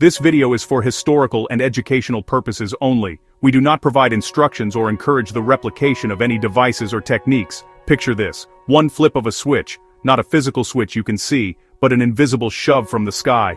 This video is for historical and educational purposes only. We do not provide instructions or encourage the replication of any devices or techniques. Picture this: one flip of a switch, not a physical switch you can see, but an invisible shove from the sky.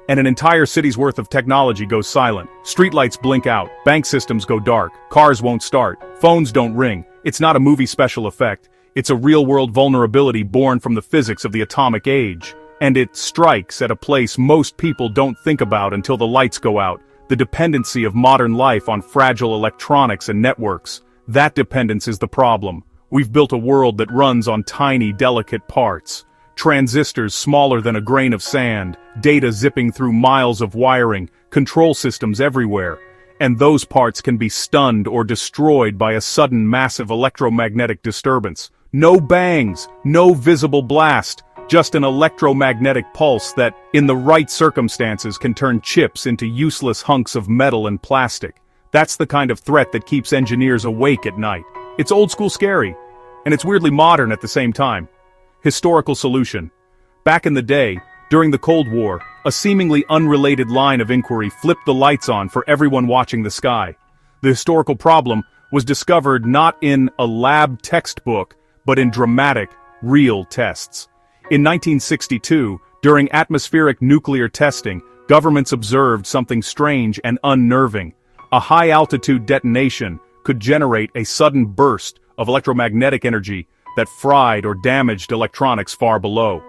And an entire city's worth of technology goes silent. Streetlights blink out, bank systems go dark, cars won't start, phones don't ring. It's not a movie special effect. It's a real-world vulnerability born from the physics of the atomic age. And it strikes at a place most people don't think about until the lights go out: the dependency of modern life on fragile electronics and networks. That dependence is the problem. We've built a world that runs on tiny, delicate parts. Transistors smaller than a grain of sand, data zipping through miles of wiring, control systems everywhere. And those parts can be stunned or destroyed by a sudden massive electromagnetic disturbance. No bangs, no visible blast. Just an electromagnetic pulse that, in the right circumstances, can turn chips into useless hunks of metal and plastic. That's the kind of threat that keeps engineers awake at night. It's old-school scary, and it's weirdly modern at the same time. Historical solution. Back in the day, during the Cold War, a seemingly unrelated line of inquiry flipped the lights on for everyone watching the sky. The historical problem was discovered not in a lab textbook, but in dramatic, real tests. In 1962, during atmospheric nuclear testing, governments observed something strange and unnerving. A high-altitude detonation could generate a sudden burst of electromagnetic energy that fried or damaged electronics far below.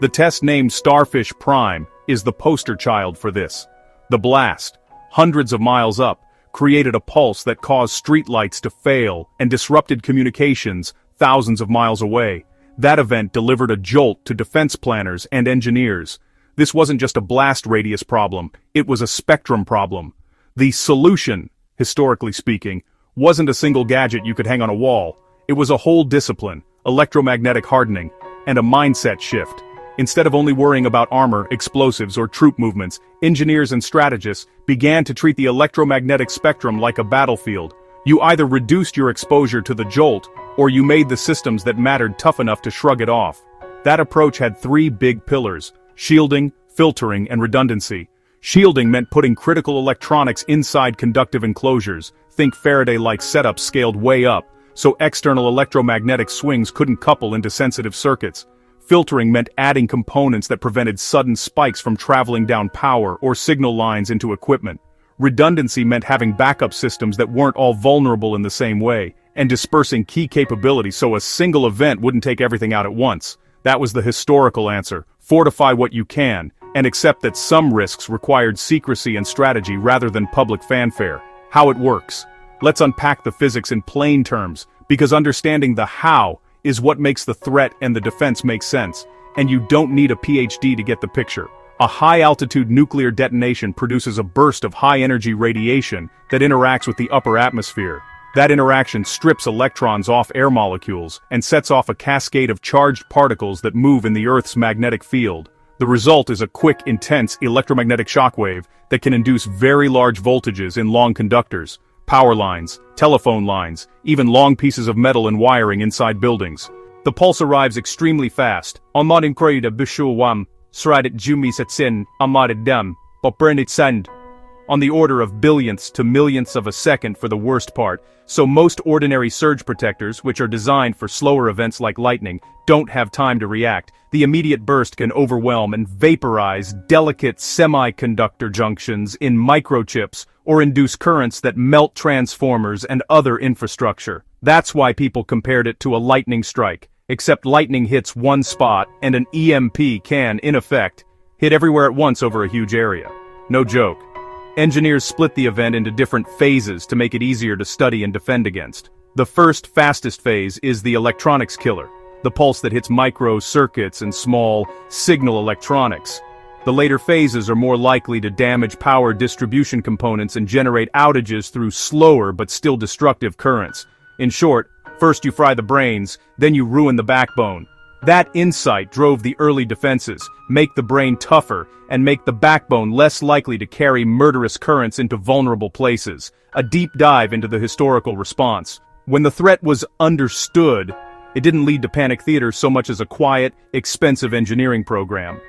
The test, named Starfish Prime, is the poster child for this. The blast, hundreds of miles up, created a pulse that caused streetlights to fail and disrupted communications thousands of miles away. That event delivered a jolt to defense planners and engineers. This wasn't just a blast radius problem, it was a spectrum problem. The solution, historically speaking, wasn't a single gadget you could hang on a wall. It was a whole discipline: electromagnetic hardening, and a mindset shift. Instead of only worrying about armor, explosives, or troop movements, engineers and strategists began to treat the electromagnetic spectrum like a battlefield. You either reduced your exposure to the jolt, or you made the systems that mattered tough enough to shrug it off. That approach had three big pillars: shielding, filtering, and redundancy. Shielding meant putting critical electronics inside conductive enclosures, think Faraday-like setups scaled way up, so external electromagnetic swings couldn't couple into sensitive circuits. Filtering meant adding components that prevented sudden spikes from traveling down power or signal lines into equipment. Redundancy meant having backup systems that weren't all vulnerable in the same way, and dispersing key capabilities so a single event wouldn't take everything out at once. That was the historical answer: fortify what you can, and accept that some risks required secrecy and strategy rather than public fanfare. How it works. Let's unpack the physics in plain terms, because understanding the how is what makes the threat and the defense make sense, and you don't need a PhD to get the picture. A high-altitude nuclear detonation produces a burst of high-energy radiation that interacts with the upper atmosphere. That interaction strips electrons off air molecules and sets off a cascade of charged particles that move in the Earth's magnetic field. The result is a quick, intense electromagnetic shockwave that can induce very large voltages in long conductors, power lines, telephone lines, even long pieces of metal and wiring inside buildings. The pulse arrives extremely fast. On the order of billionths to millionths of a second for the worst part, so most ordinary surge protectors, which are designed for slower events like lightning, don't have time to react. The immediate burst can overwhelm and vaporize delicate semiconductor junctions in microchips, or induce currents that melt transformers and other infrastructure. That's why people compared it to a lightning strike, except lightning hits one spot and an EMP can, in effect, hit everywhere at once over a huge area. No joke. Engineers split the event into different phases to make it easier to study and defend against. The first, fastest phase is the electronics killer, the pulse that hits micro circuits and small signal electronics. The later phases are more likely to damage power distribution components and generate outages through slower but still destructive currents. In short, first you fry the brains, then you ruin the backbone. That insight drove the early defenses: make the brain tougher and make the backbone less likely to carry murderous currents into vulnerable places. A deep dive into the historical response. When the threat was understood, it didn't lead to panic theater so much as a quiet, expensive engineering program.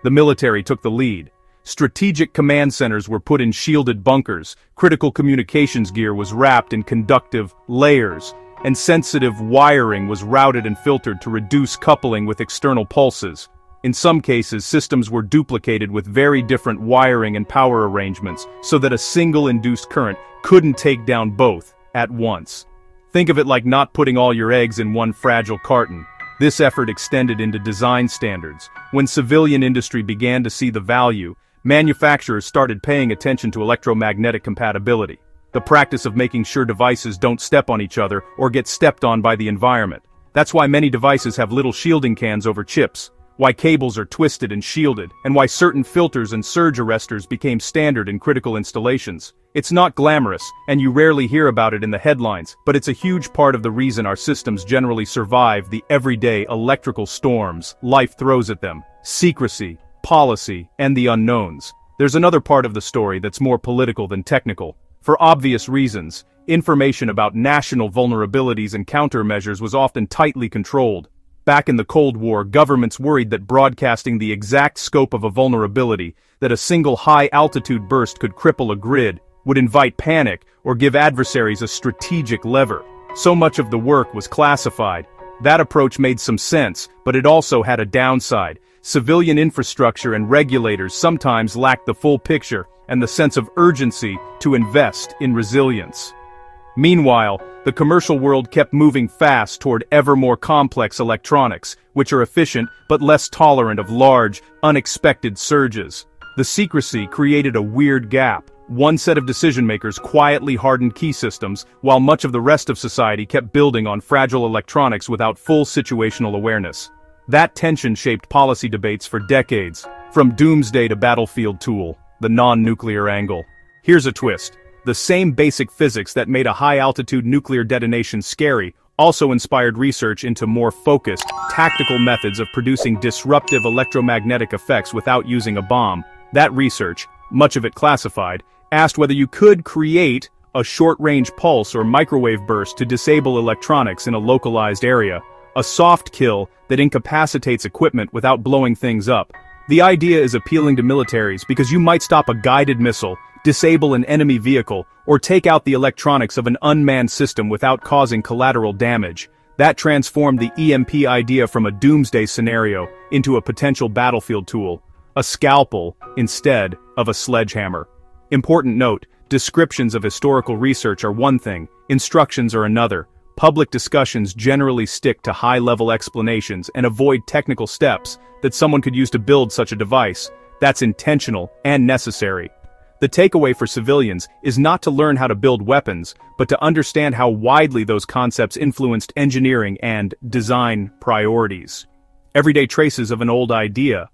The military took the lead. Strategic command centers were put in shielded bunkers, critical communications gear was wrapped in conductive layers, and sensitive wiring was routed and filtered to reduce coupling with external pulses. In some cases, systems were duplicated with very different wiring and power arrangements, so that a single induced current couldn't take down both at once. Think of it like not putting all your eggs in one fragile carton. This effort extended into design standards. When civilian industry began to see the value, manufacturers started paying attention to electromagnetic compatibility, the practice of making sure devices don't step on each other or get stepped on by the environment. That's why many devices have little shielding cans over chips, why cables are twisted and shielded, and why certain filters and surge arresters became standard in critical installations. It's not glamorous, and you rarely hear about it in the headlines, but it's a huge part of the reason our systems generally survive the everyday electrical storms life throws at them: secrecy, policy, and the unknowns. There's another part of the story that's more political than technical. For obvious reasons, information about national vulnerabilities and countermeasures was often tightly controlled. Back in the Cold War, governments worried that broadcasting the exact scope of a vulnerability, that a single high-altitude burst could cripple a grid, would invite panic or give adversaries a strategic lever. So much of the work was classified. That approach made some sense, but it also had a downside. Civilian infrastructure and regulators sometimes lacked the full picture and the sense of urgency to invest in resilience. Meanwhile, the commercial world kept moving fast toward ever more complex electronics, which are efficient but less tolerant of large, unexpected surges. The secrecy created a weird gap. One set of decision-makers quietly hardened key systems, while much of the rest of society kept building on fragile electronics without full situational awareness. That tension shaped policy debates for decades, from doomsday to battlefield tool, the non-nuclear angle. Here's a twist. The same basic physics that made a high-altitude nuclear detonation scary also inspired research into more focused, tactical methods of producing disruptive electromagnetic effects without using a bomb. That research, much of it classified, asked whether you could create a short-range pulse or microwave burst to disable electronics in a localized area, a soft kill that incapacitates equipment without blowing things up. The idea is appealing to militaries because you might stop a guided missile, disable an enemy vehicle, or take out the electronics of an unmanned system without causing collateral damage. That transformed the EMP idea from a doomsday scenario into a potential battlefield tool, a scalpel instead of a sledgehammer. Important note, descriptions of historical research are one thing, instructions are another. Public discussions generally stick to high-level explanations and avoid technical steps that someone could use to build such a device. That's intentional and necessary. The takeaway for civilians is not to learn how to build weapons, but to understand how widely those concepts influenced engineering and design priorities. Everyday traces of an old idea.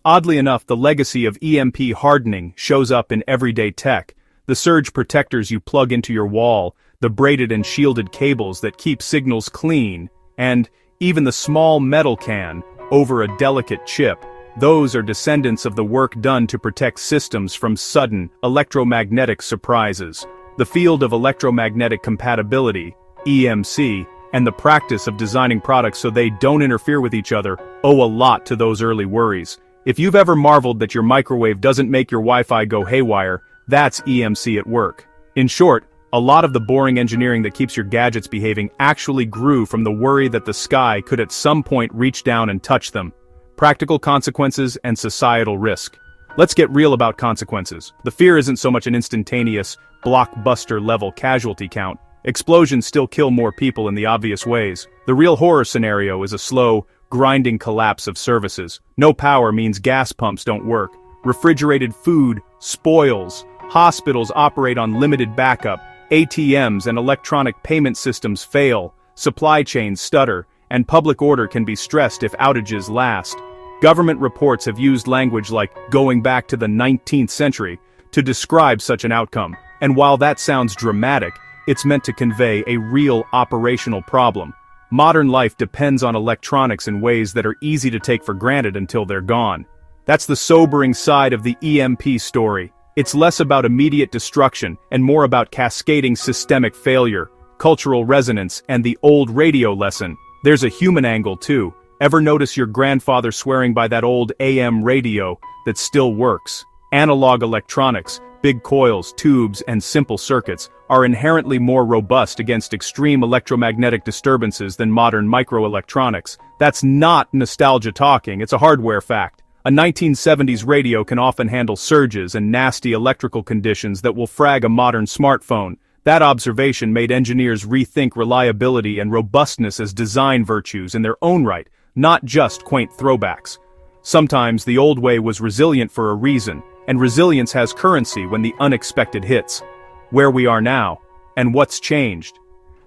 Oddly enough, the legacy of EMP hardening shows up in everyday tech. The surge protectors you plug into your wall, the braided and shielded cables that keep signals clean, and even the small metal can over a delicate chip. Those are descendants of the work done to protect systems from sudden, electromagnetic surprises. The field of electromagnetic compatibility, EMC, and the practice of designing products so they don't interfere with each other owe a lot to those early worries. If you've ever marveled that your microwave doesn't make your Wi-Fi go haywire, that's EMC at work. In short, a lot of the boring engineering that keeps your gadgets behaving actually grew from the worry that the sky could at some point reach down and touch them. Practical consequences and societal risk. Let's get real about consequences. The fear isn't so much an instantaneous, blockbuster-level casualty count. Explosions still kill more people in the obvious ways. The real horror scenario is a slow, grinding collapse of services. No power means gas pumps don't work. Refrigerated food spoils. Hospitals operate on limited backup. ATMs and electronic payment systems fail. Supply chains stutter, and public order can be stressed if outages last. Government reports have used language like going back to the 19th century to describe such an outcome, and while that sounds dramatic, it's meant to convey a real operational problem. Modern life depends on electronics in ways that are easy to take for granted until they're gone. That's the sobering side of the EMP story. It's less about immediate destruction and more about cascading systemic failure, cultural resonance, and the old radio lesson. There's a human angle too. Ever notice your grandfather swearing by that old AM radio that still works? Analog electronics, big coils, tubes, and simple circuits, are inherently more robust against extreme electromagnetic disturbances than modern microelectronics. That's not nostalgia talking, it's a hardware fact. A 1970s radio can often handle surges and nasty electrical conditions that will frag a modern smartphone. That observation made engineers rethink reliability and robustness as design virtues in their own right, not just quaint throwbacks. Sometimes the old way was resilient for a reason, and resilience has currency when the unexpected hits. Where we are now, and what's changed.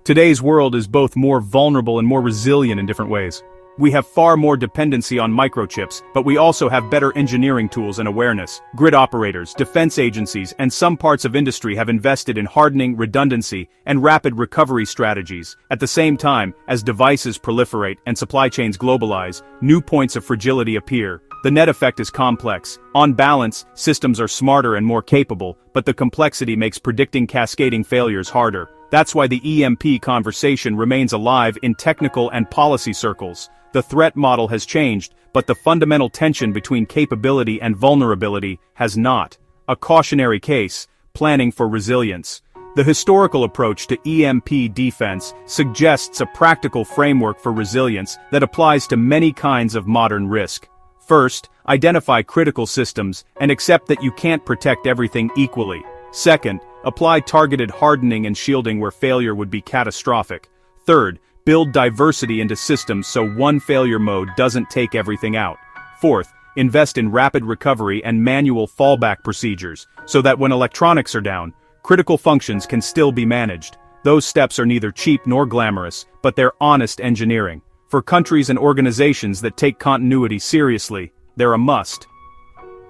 Today's world is both more vulnerable and more resilient in different ways. We have far more dependency on microchips, but we also have better engineering tools and awareness. Grid operators, defense agencies, and some parts of industry have invested in hardening, redundancy, and rapid recovery strategies. At the same time, as devices proliferate and supply chains globalize, new points of fragility appear. The net effect is complex. On balance, systems are smarter and more capable, but the complexity makes predicting cascading failures harder. That's why the EMP conversation remains alive in technical and policy circles. The threat model has changed, but the fundamental tension between capability and vulnerability has not. A cautionary case, planning for resilience. The historical approach to EMP defense suggests a practical framework for resilience that applies to many kinds of modern risk. First, identify critical systems and accept that you can't protect everything equally. Second, apply targeted hardening and shielding where failure would be catastrophic. Third, build diversity into systems so one failure mode doesn't take everything out. Fourth, invest in rapid recovery and manual fallback procedures, so that when electronics are down, critical functions can still be managed. Those steps are neither cheap nor glamorous, but they're honest engineering. For countries and organizations that take continuity seriously, they're a must.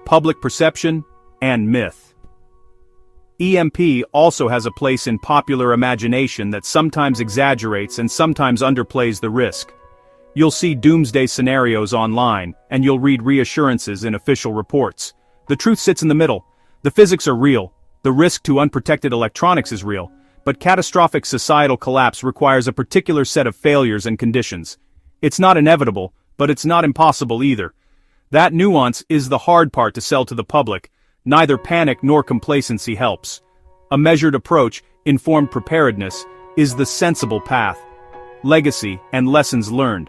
Public perception and myth. EMP also has a place in popular imagination that sometimes exaggerates and sometimes underplays the risk. You'll see doomsday scenarios online, and you'll read reassurances in official reports. The truth sits in the middle. The physics are real, the risk to unprotected electronics is real, but catastrophic societal collapse requires a particular set of failures and conditions. It's not inevitable, but it's not impossible either. That nuance is the hard part to sell to the public. Neither panic nor complacency helps. A measured approach, informed preparedness, is the sensible path. Legacy and lessons learned.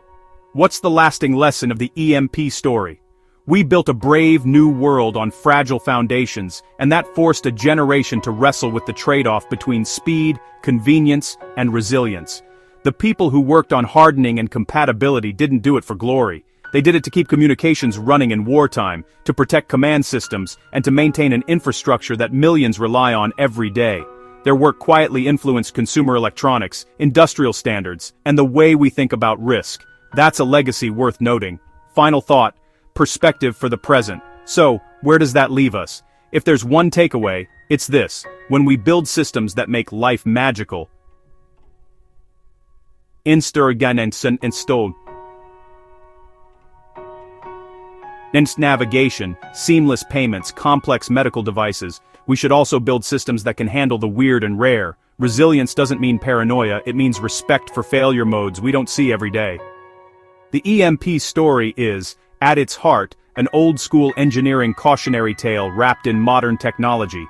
What's the lasting lesson of the EMP story? We built a brave new world on fragile foundations, and that forced a generation to wrestle with the trade-off between speed, convenience, and resilience. The people who worked on hardening and compatibility didn't do it for glory. They did it to keep communications running in wartime, to protect command systems, and to maintain an infrastructure that millions rely on every day. Their work quietly influenced consumer electronics, industrial standards, and the way we think about risk. That's a legacy worth noting. Final thought, perspective for the present. So, where does that leave us? If there's one takeaway, it's this: when we build systems that make life magical, installed. Navigation, seamless payments, complex medical devices. We should also build systems that can handle the weird and rare. Resilience doesn't mean paranoia, it means respect for failure modes we don't see every day. The EMP story is, at its heart, an old-school engineering cautionary tale wrapped in modern technology.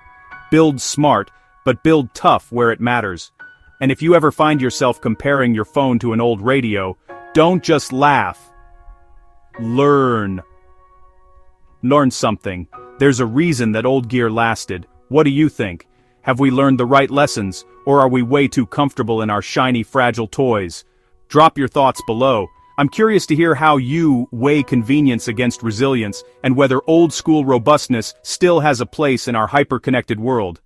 Build smart, but build tough where it matters. And if you ever find yourself comparing your phone to an old radio, don't just laugh. Learn something. There's a reason that old gear lasted. What do you think? Have we learned the right lessons, or are we way too comfortable in our shiny, fragile toys? Drop your thoughts below. I'm curious to hear how you weigh convenience against resilience, and whether old-school robustness still has a place in our hyper-connected world.